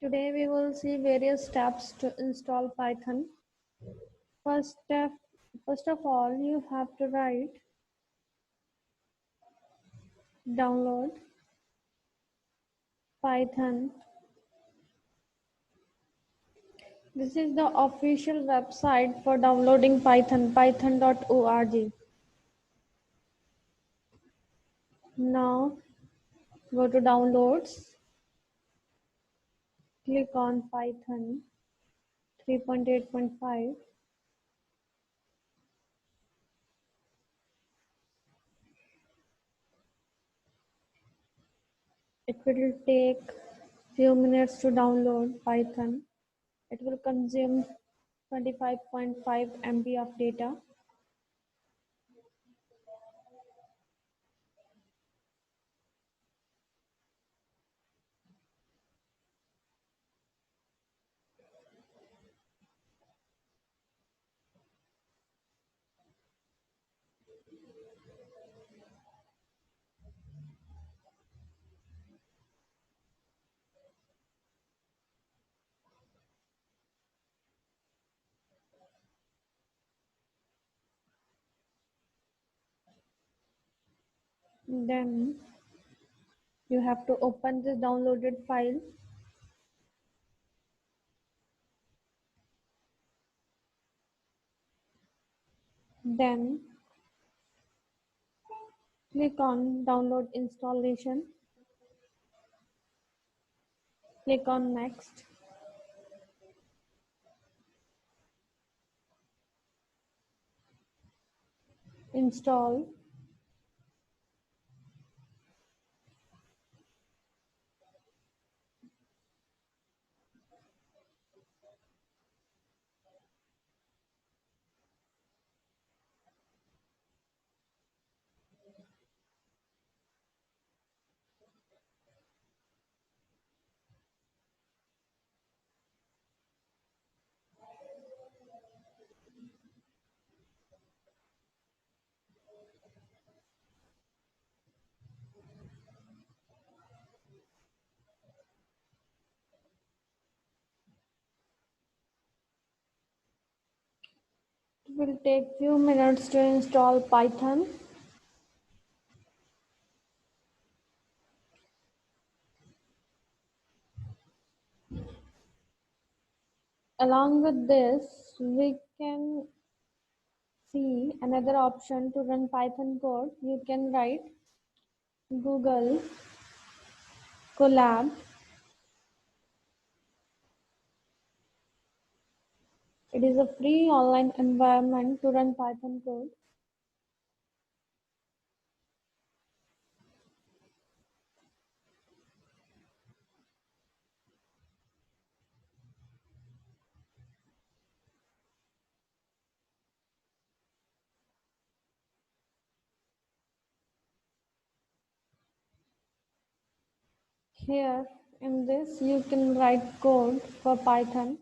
Today we will see various steps to install Python. First step, first of all, you have to write download Python. This is the official website for downloading Python, python.org. Now go to downloads, click on Python 3.8.5. It will take few minutes to download Python. It will consume 25.5 MB of data. Then you have to open this downloaded file. Then click on download installation. Click on next. Install. It will take few minutes to install Python. Along with this, we can see another option to run Python code. You can write Google Colab. It is a free online environment to run Python code. Here in this, you can write code for Python.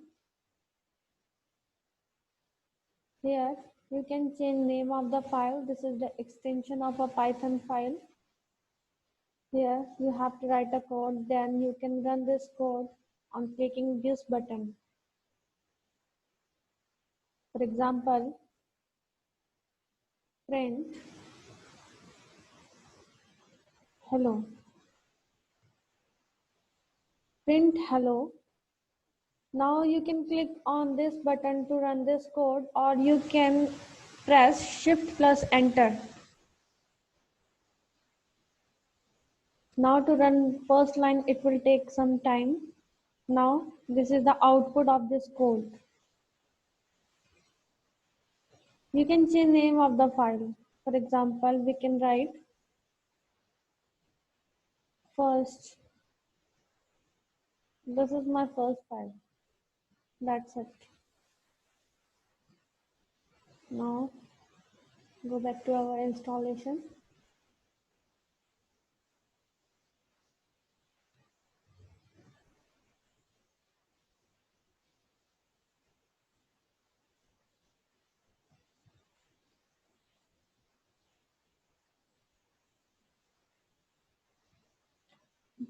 Here you can change name of the file. This is the extension of a Python file. Here you have to write a code, then you can run this code on clicking this button. For example, print hello. Print hello. Now you can click on this button to run this code, or you can press shift plus enter. Now to run first line, it will take some time. Now this is the output of this code. You can change name of the file. For example, we can write first. This is my first file. That's it. Now go back to our installation.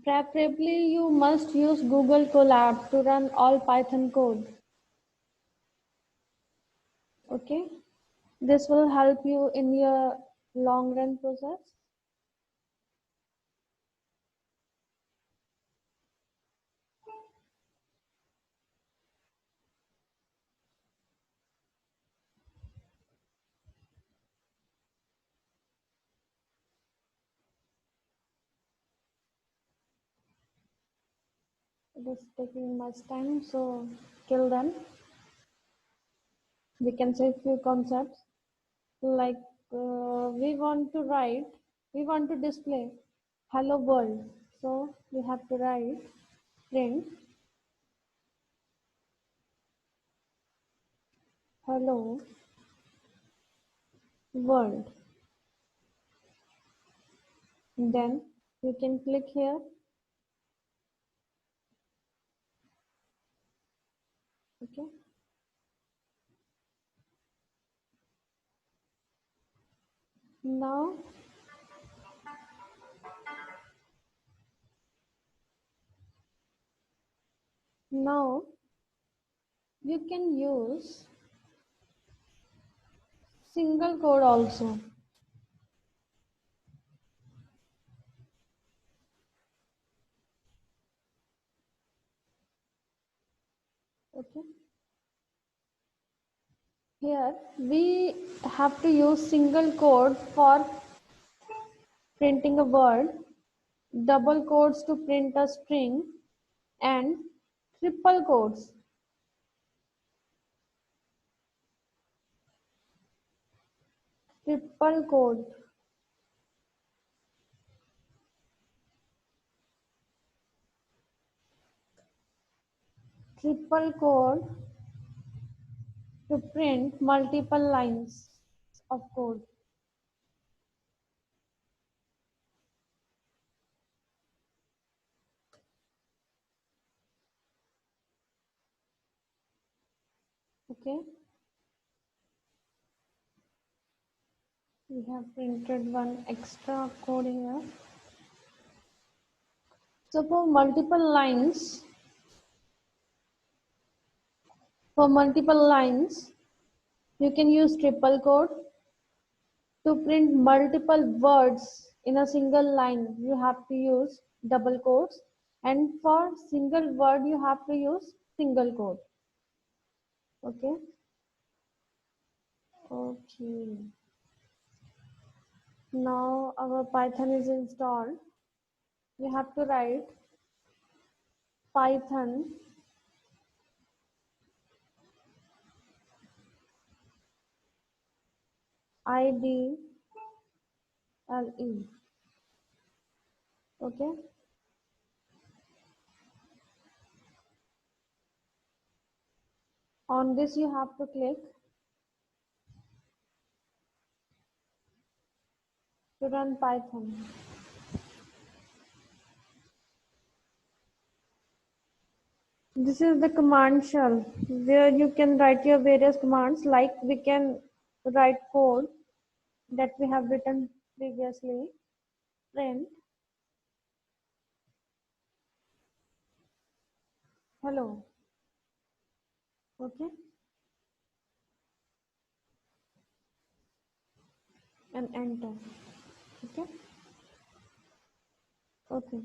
Preferably, you must use Google Colab to run all Python code. Okay, this will help you in your long run process. It is taking much time, so till then we can say few concepts like we want to display hello world. So we have to write print hello world. Then you can click here. Okay. Now, now you can use single code also. Okay. Here we have to use single code for printing a word, double quotes to print a string, and triple quotes. Triple quote. Triple quote to print multiple lines of code. Okay. We have printed one extra code here. So for multiple lines, you can use triple quote. To print multiple words in a single line, you have to use double quotes. And for single word, you have to use single quote. Okay. Okay. Now our Python is installed. We have to write Python IDLE. Okay. On this, you have to click to run Python. This is the command shell where you can write your various commands, like we can write code that we have written previously. Print hello. Okay. And enter. Okay. Okay.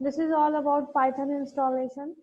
This is all about Python installation.